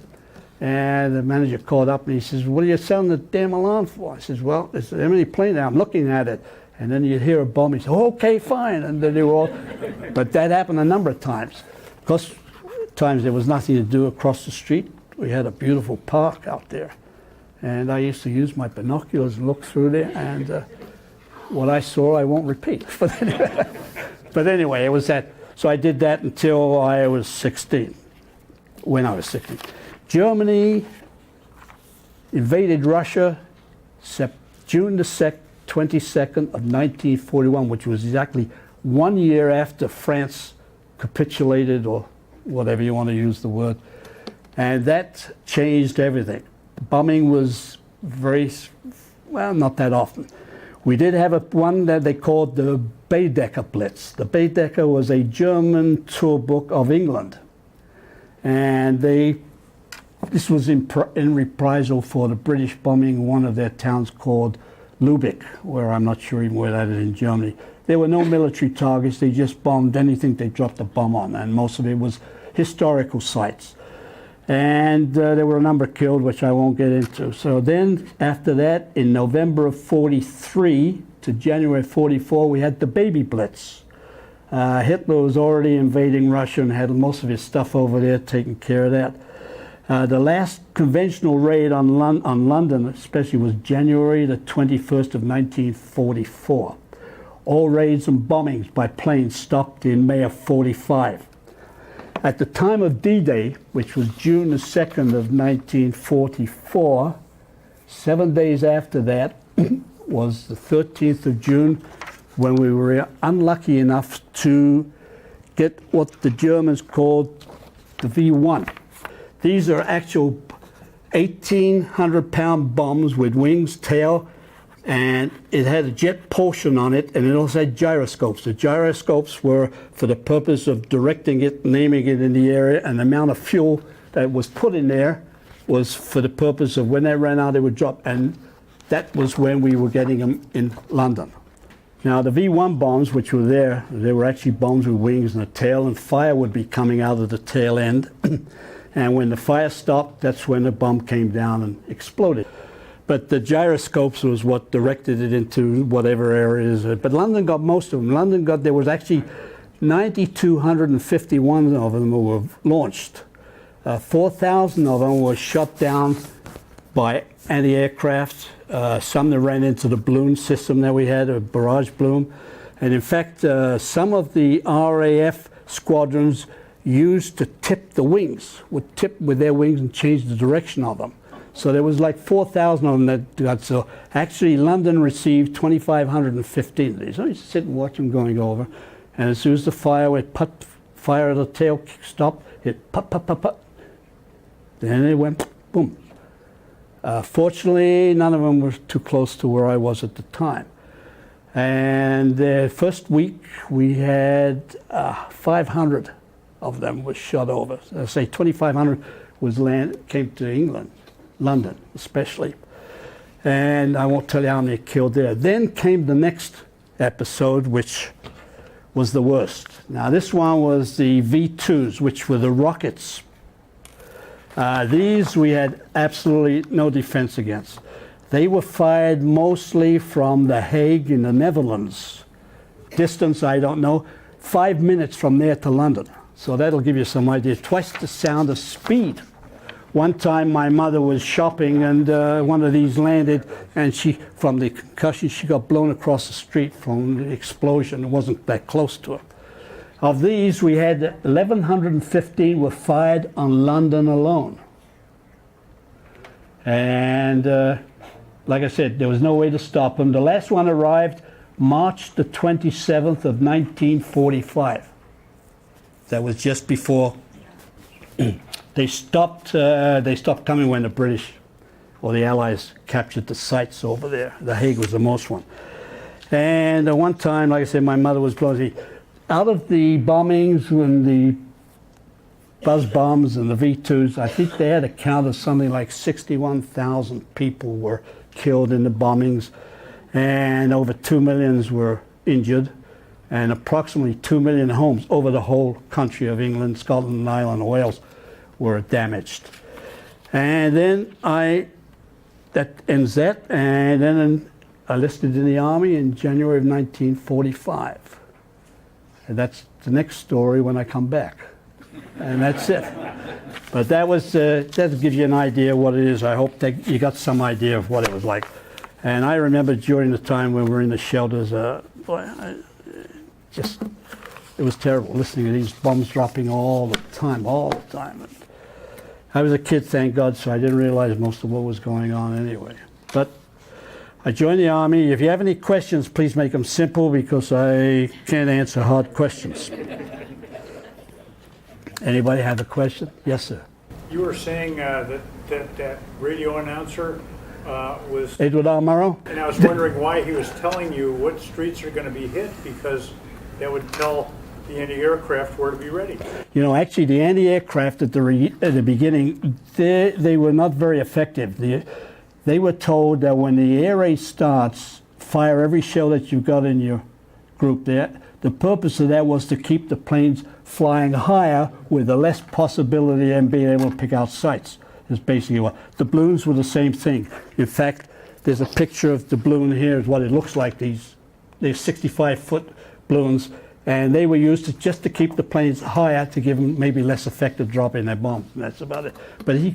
Speaker 2: And the manager called up and he says, what are you sounding the damn alarm for? I says, well, there's an enemy plane there. I'm looking at it. And then you'd hear a bomb. He said, oh, okay, fine. And then they were all, but that happened a number of times. Because times there was nothing to do across the street. We had a beautiful park out there. And I used to use my binoculars and look through there. And what I saw, I won't repeat. But anyway, it was that. So I did that until I was 16, when I was 16. Germany invaded Russia June the 22nd of 1941, which was exactly 1 year after France capitulated, or whatever you want to use the word. And that changed everything. Bombing was very, well, not that often. We did have one that they called the Baedeker Blitz. The Baedeker was a German tour book of England. And this was in reprisal for the British bombing one of their towns called Lübeck, where I'm not sure even where that is in Germany. There were no military targets. They just bombed anything they dropped a bomb on, and most of it was historical sites. And there were a number killed, which I won't get into. So then, after that, in November of 43 to January 44, we had the Baby Blitz. Hitler was already invading Russia and had most of his stuff over there, taking care of that. The last conventional raid on London, especially, was January the 21st of 1944. All raids and bombings by planes stopped in May of 45. At the time of D-Day, which was June the 2nd of 1944, 7 days after that was the 13th of June, when we were unlucky enough to get what the Germans called the V1. These are actual 1,800-pound bombs with wings, tail, and it had a jet propulsion on it, and it also had gyroscopes. The gyroscopes were for the purpose of directing it, naming it in the area, and the amount of fuel that was put in there was for the purpose of when they ran out, they would drop, and that was when we were getting them in London. Now, the V1 bombs, which were there, they were actually bombs with wings and a tail, and fire would be coming out of the tail end. And when the fire stopped, that's when the bomb came down and exploded. But the gyroscopes was what directed it into whatever areas. But London got most of them. There was actually 9,251 of them were launched. 4,000 of them were shot down by anti-aircraft. Some that ran into the balloon system that we had, a barrage balloon. And in fact, some of the RAF squadrons used to tip the wings, would tip with their wings and change the direction of them. So there was like 4,000 of them that got, so actually London received 2,515 of these. I used to sit and watch them going over, and as soon as the fire went put, fire at the tail stopped, it put, put, put, put. Then it went boom. Fortunately, none of them were too close to where I was at the time. And the first week we had 500 of them was shot over. I say 2,500 came to England, London especially. And I won't tell you how many killed there. Then came the next episode, which was the worst. Now this one was the V2s, which were the rockets. These we had absolutely no defense against. They were fired mostly from The Hague in the Netherlands. Distance, I don't know, 5 minutes from there to London. So that'll give you some idea. Twice the sound of speed. One time my mother was shopping and one of these landed, and from the concussion, she got blown across the street from the explosion. It wasn't that close to her. Of these, we had 1,115 were fired on London alone. And like I said, there was no way to stop them. The last one arrived March the 27th of 1945. That was just before they stopped coming when the British or the Allies captured the sites over there. The Hague was the most one. And one time, like I said, my mother was blown. Out of the bombings when the buzz bombs and the V2s, I think they had a count of something like 61,000 people were killed in the bombings, and over 2 million were injured, and approximately 2 million homes over the whole country of England, Scotland, Ireland, and Wales were damaged. And then that ends that, and then I enlisted in the Army in January of 1945. And that's the next story when I come back. And that's it. But that gives you an idea of what it is. I hope that you got some idea of what it was like. And I remember during the time when we were in the shelters, it was terrible listening to these bombs dropping all the time. And I was a kid, thank God, so I didn't realize most of what was going on anyway. But I joined the Army. If you have any questions, please make them simple because I can't answer hard questions. Anybody have a question? Yes, sir.
Speaker 3: You were saying that radio announcer was...
Speaker 2: Edward R. Murrow?
Speaker 3: And I was wondering why he was telling you what streets are going to be hit, because that would tell the anti-aircraft where to be ready.
Speaker 2: You know, actually, the anti-aircraft at the beginning, they were not very effective. They were told that when the air raid starts, fire every shell that you've got in your group there. The purpose of that was to keep the planes flying higher with the less possibility of being able to pick out sites. Is basically what. The balloons were the same thing. In fact, there's a picture of the balloon here, is what it looks like. They're 65-foot balloons, and they were used just to keep the planes higher to give them maybe less effective drop in their bombs. And that's about it. But he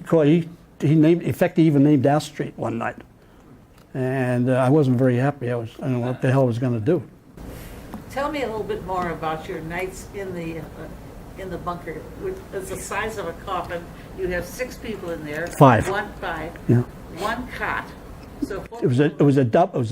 Speaker 2: named, in fact, he even named our street one night. And I wasn't very happy. I don't know what the hell I was going to do.
Speaker 4: Tell me a little bit more about your nights in the bunker. It's the size of a coffin. You have 6 people in there.
Speaker 2: Five. Yeah.
Speaker 4: One cot. So
Speaker 2: it was a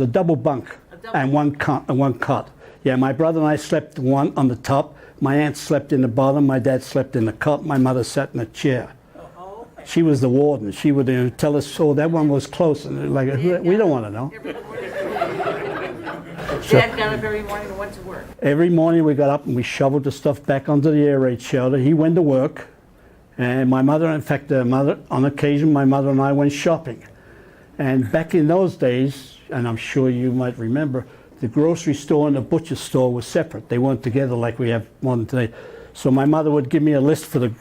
Speaker 2: double bunk and one cot. Yeah, my brother and I slept one on the top. My aunt slept in the bottom. My dad slept in the cot. My mother sat in a chair.
Speaker 4: Okay.
Speaker 2: She was the warden. She would tell us, "Oh, that one was close," and like, we don't want to know.
Speaker 4: Dad got up every morning and went to work.
Speaker 2: Every morning we got up and we shoveled the stuff back onto the air raid shelter. He went to work, and my mother, in fact, on occasion, my mother and I went shopping. And back in those days, and I'm sure you might remember, the grocery store and the butcher store were separate. They weren't together like we have one today. So my mother would give me a list for the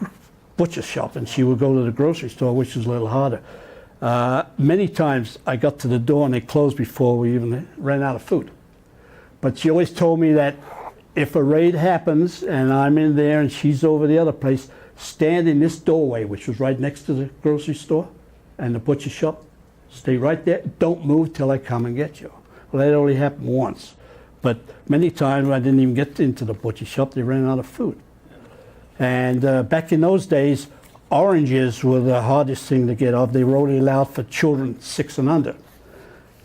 Speaker 2: butcher shop, and she would go to the grocery store, which was a little harder. Many times I got to the door and they closed before we even ran out of food. But she always told me that if a raid happens and I'm in there and she's over the other place, stand in this doorway, which was right next to the grocery store and the butcher shop. Stay right there. Don't move till I come and get you. Well, that only happened once. But many times I didn't even get into the butcher shop. They ran out of food. And back in those days, oranges were the hardest thing to get off. They were only allowed for children 6 and under.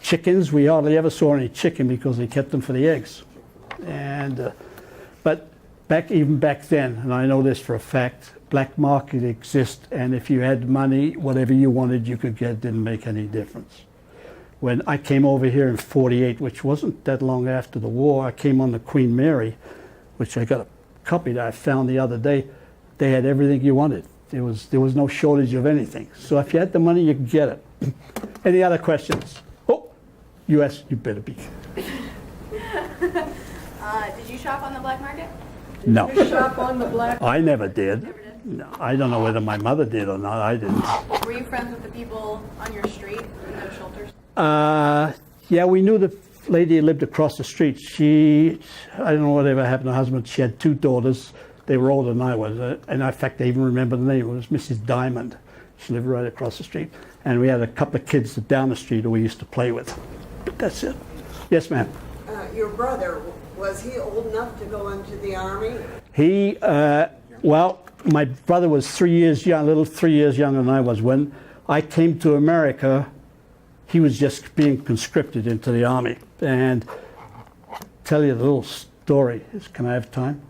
Speaker 2: Chickens, we hardly ever saw any chicken because they kept them for the eggs. And but even back then, and I know this for a fact, black market exists, and if you had money, whatever you wanted you could get. Didn't make any difference. When I came over here in '48, which wasn't that long after the war, I came on the Queen Mary, which I got a copy that I found the other day. They had everything you wanted. There was no shortage of anything. So if you had the money, you could get it. Any other questions? U.S., you better be.
Speaker 5: Did you shop on the black market?
Speaker 2: No.
Speaker 1: You shop on the black.
Speaker 2: I never did.
Speaker 5: Never did?
Speaker 2: No, I don't know whether my mother did or not. I didn't.
Speaker 5: Were you friends with the people on your street in those shelters?
Speaker 2: Yeah, we knew the lady who lived across the street. I don't know whatever happened to her husband. She had 2 daughters. They were older than I was. And in fact, I even remember the name. It was Mrs. Diamond. She lived right across the street. And we had a couple of kids down the street who we used to play with. But that's it. Yes, ma'am.
Speaker 6: Your brother, was he old enough to go into the Army?
Speaker 2: He, well, my brother was 3 years young, 3 years younger than I was. When I came to America, he was just being conscripted into the Army. And tell you the little story. Can I have time?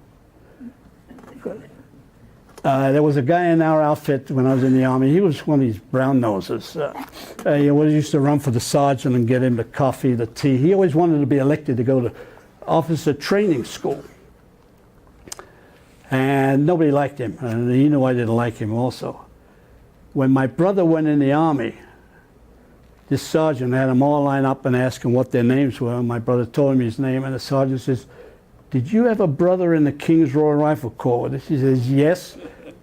Speaker 2: There was a guy in our outfit when I was in the Army. He was one of these brown noses. He always used to run for the sergeant and get him the coffee, the tea. He always wanted to be elected to go to officer training school. And nobody liked him, and he knew I didn't like him also. When my brother went in the Army, this sergeant had them all line up and ask him what their names were. And my brother told him his name, and the sergeant says, "Did you have a brother in the King's Royal Rifle Corps?" He says, "Yes."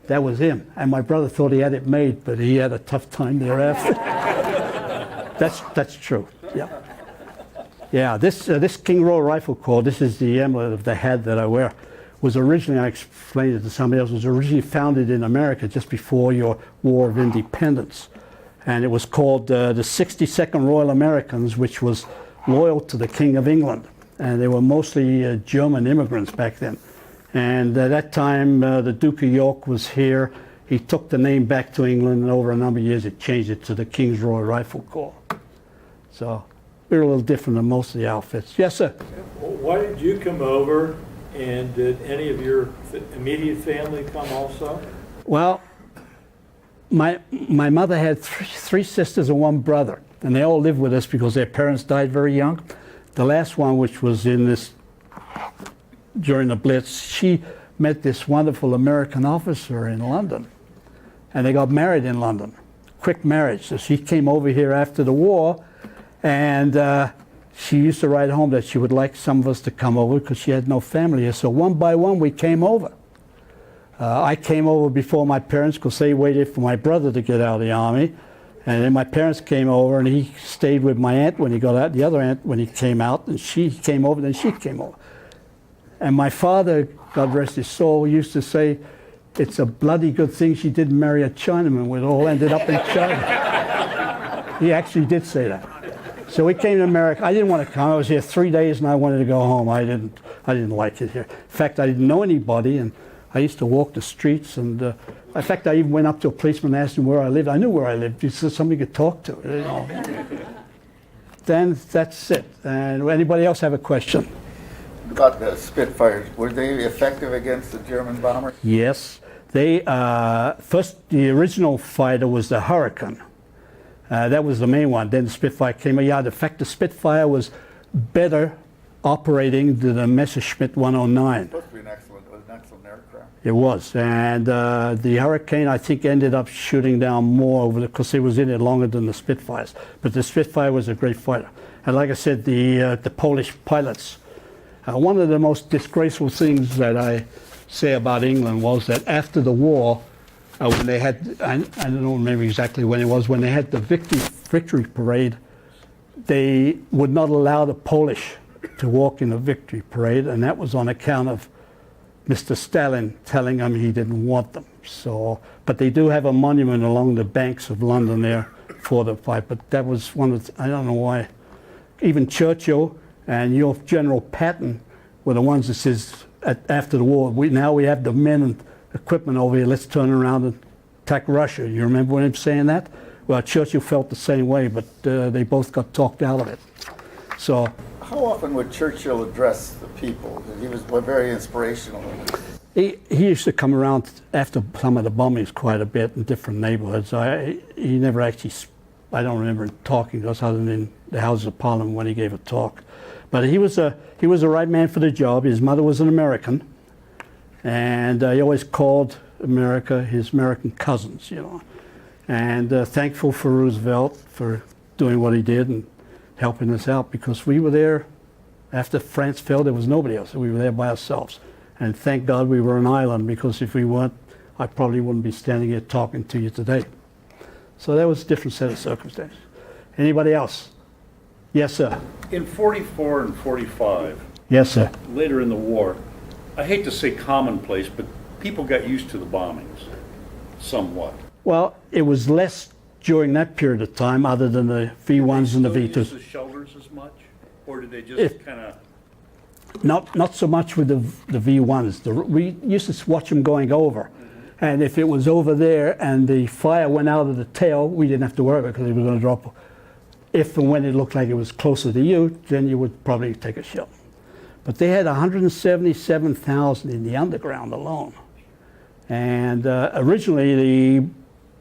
Speaker 2: That was him. And my brother thought he had it made, but he had a tough time thereafter. That's true. Yeah. Yeah. This King Royal Rifle Corps. This is the emblem of the hat that I wear. Was originally, I explained it to somebody else, was originally founded in America just before your War of Independence. And it was called the 62nd Royal Americans, which was loyal to the King of England. And they were mostly German immigrants back then. And at that time, the Duke of York was here. He took the name back to England, and over a number of years, it changed it to the King's Royal Rifle Corps. So we're a little different than most of the outfits. Yes, sir?
Speaker 3: Why did you come over, and did any of your immediate family come also?
Speaker 2: Well, my mother had three sisters and one brother, and they all lived with us because their parents died very young. The last one, which was during the Blitz, she met this wonderful American officer in London, and they got married in London. Quick marriage. So she came over here after the war, and she used to write home that she would like some of us to come over because she had no family here. So one by one, we came over. I came over before my parents because they waited for my brother to get out of the Army. And then my parents came over, and he stayed with my aunt when he got out, the other aunt when he came out, and she came over, then she came over. And my father, God rest his soul, used to say, "It's a bloody good thing she didn't marry a Chinaman. We'd all ended up in China." He actually did say that. So we came to America. I didn't want to come. I was here 3 days, and I wanted to go home. I didn't like it here. In fact, I didn't know anybody, and I used to walk the streets, and in fact, I even went up to a policeman and asked him where I lived. I knew where I lived. He said somebody could talk to. You know. Then that's it. And anybody else have a question?
Speaker 7: About the Spitfires, were they effective against the German bombers?
Speaker 2: Yes. They first, the original fighter was the Hurricane. That was the main one. Then the Spitfire came. Yeah, in fact, the Spitfire was better operating than the Messerschmitt 109.
Speaker 7: Supposed to be an excellent aircraft.
Speaker 2: It was, and the Hurricane, I think, ended up shooting down more over because it was in it longer than the Spitfires. But the Spitfire was a great fighter, and like I said, the Polish pilots. One of the most disgraceful things that I say about England was that after the war, when they had, I don't remember exactly when it was, when they had the victory parade, they would not allow the Polish to walk in the victory parade, and that was on account of Mr. Stalin telling them he didn't want them. So, but they do have a monument along the banks of London there for the fight. But that was one of I don't know why. Even Churchill and your General Patton were the ones that says after the war, now we have the men and equipment over here. Let's turn around and attack Russia. You remember him saying that? Well, Churchill felt the same way, but they both got talked out of it. So.
Speaker 7: How often would Churchill address the people? He was very inspirational.
Speaker 2: He used to come around after some of the bombings quite a bit in different neighborhoods. He never actually, I don't remember him talking to us other than in the Houses of Parliament when he gave a talk. But he was the right man for the job. His mother was an American, and he always called America his American cousins, you know. And thankful for Roosevelt for doing what he did and helping us out, because we were there after France fell. There was nobody else. We were there by ourselves, and thank God we were an island, because if we weren't, I probably wouldn't be standing here talking to you today. So that was a different set of circumstances. Anybody else? Yes, sir.
Speaker 8: In 44 and 45,
Speaker 2: Yes, sir.
Speaker 8: later in the war, I hate to say commonplace, but people got used to the bombings somewhat.
Speaker 2: Well, it was less during that period of time, other than the V1s and the
Speaker 8: Did they
Speaker 2: V2s.
Speaker 8: still use the shelters as much? Or did they just kind of...
Speaker 2: Not so much with the V1s. We used to watch them going over. And if it was over there and the fire went out of the tail, we didn't have to worry about it because it was going to drop. If and when it looked like it was closer to you, then you would probably take a shell. But they had 177,000 in the underground alone. And originally the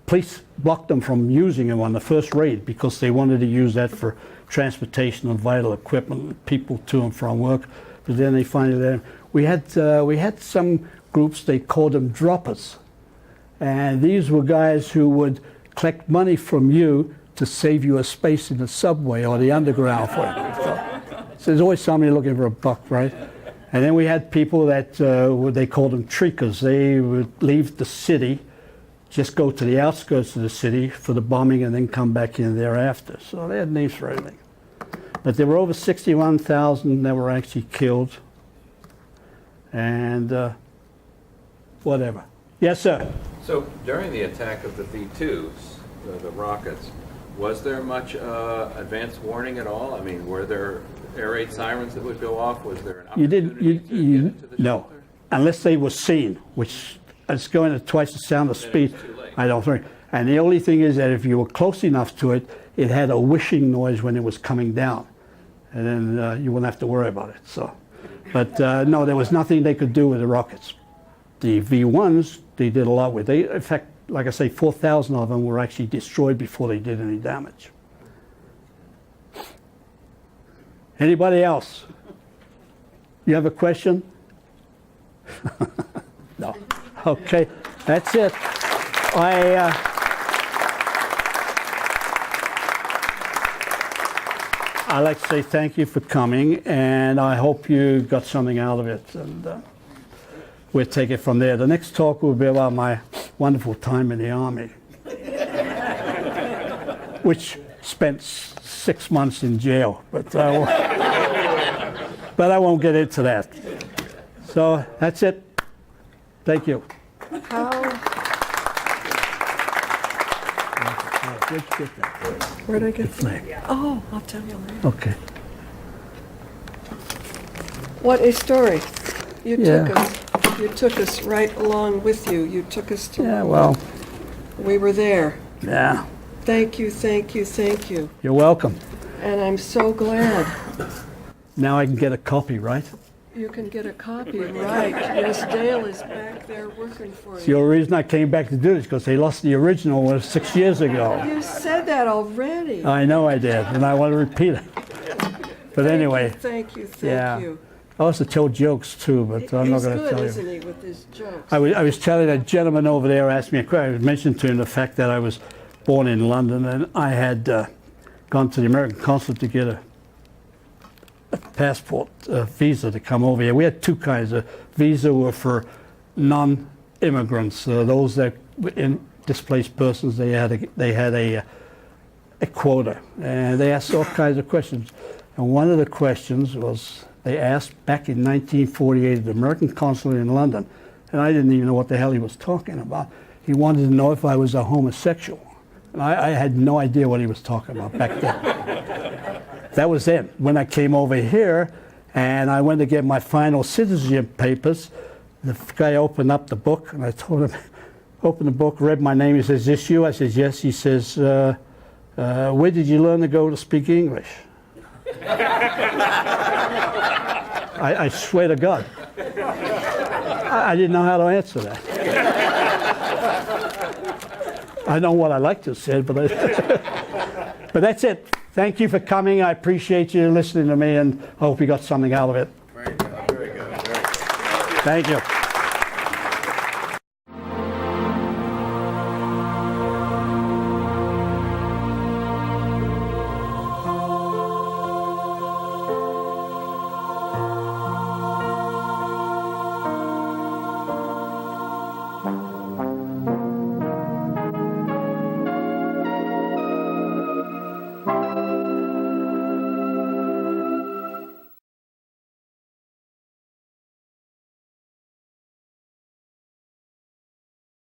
Speaker 2: police blocked them from using them on the first raid because they wanted to use that for transportation of vital equipment, people to and from work. But then they finally we had some groups, they called them droppers, and these were guys who would collect money from you to save you a space in the subway or the underground for you. So there's always somebody looking for a buck, right? And then we had people that they called them treekers. They would leave the city, just go to the outskirts of the city for the bombing and then come back in thereafter. So they had names for everything. But there were over 61,000 that were actually killed. And whatever. Yes, sir.
Speaker 9: So during the attack of the V-2s, the rockets, was there much advance warning at all? I mean, were there air raid sirens that would go off? Was there an opportunity to get into the
Speaker 2: no,
Speaker 9: shelter?
Speaker 2: unless they were seen, which is going at twice the sound of speed.
Speaker 9: it's too late.
Speaker 2: I don't think. And the only thing is that if you were close enough to it, it had a whooshing noise when it was coming down, and then you wouldn't have to worry about it. So, but no, there was nothing they could do with the rockets. The V1s, they did a lot with. They, in fact, like I say, 4,000 of them were actually destroyed before they did any damage. Anybody else? You have a question? No. Okay, that's it. I'd like to say thank you for coming, and I hope you got something out of it. And we'll take it from there. The next talk will be about my wonderful time in the Army, which spent 6 months in jail, but I won't get into that. So that's it. Thank you. Where'd you get that?
Speaker 1: Where'd I get
Speaker 2: The flag.
Speaker 1: Oh, I'll tell you later.
Speaker 2: Okay.
Speaker 1: What a story. You
Speaker 2: Yeah.
Speaker 1: you took us right along with you. You took us to,
Speaker 2: Yeah, well,
Speaker 1: we were there.
Speaker 2: yeah.
Speaker 1: Thank you, thank you, thank you.
Speaker 2: You're welcome.
Speaker 1: And I'm so glad
Speaker 2: Now I can get a copy, right?
Speaker 1: you can get a copy, right? Yes, Dale is back there working for
Speaker 2: The
Speaker 1: you.
Speaker 2: only reason I came back to do this because they lost the original was 6 years ago.
Speaker 1: You said that already.
Speaker 2: I know I did, and I want to repeat it. But anyway,
Speaker 1: Thank you,
Speaker 2: yeah.
Speaker 1: thank you.
Speaker 2: I also tell jokes too, but I'm not
Speaker 1: He's
Speaker 2: going to
Speaker 1: good,
Speaker 2: tell you.
Speaker 1: isn't he, with his jokes?
Speaker 2: I was telling a gentleman over there, asked me a question. I mentioned to him the fact that I was born in London, and I had gone to the American consulate to get a passport, visa to come over here. We had two kinds of visa were for non-immigrants, those that were displaced persons. They had a quota, and they asked all kinds of questions. And one of the questions was they asked back in 1948 at the American consulate in London, and I didn't even know what the hell he was talking about. He wanted to know if I was a homosexual. And I had no idea what he was talking about back then. That was it. When I came over here and I went to get my final citizenship papers, the guy opened up the book and I told him, opened the book, read my name. He says, "Is this you?" I says, "Yes." He says, "Where did you learn to go to speak English?" I swear to God. I didn't know how to answer that. I know what I like to have said, but but that's it. Thank you for coming. I appreciate you listening to me, and I hope you got something out of it.
Speaker 7: Very good, very good.
Speaker 2: Thank you.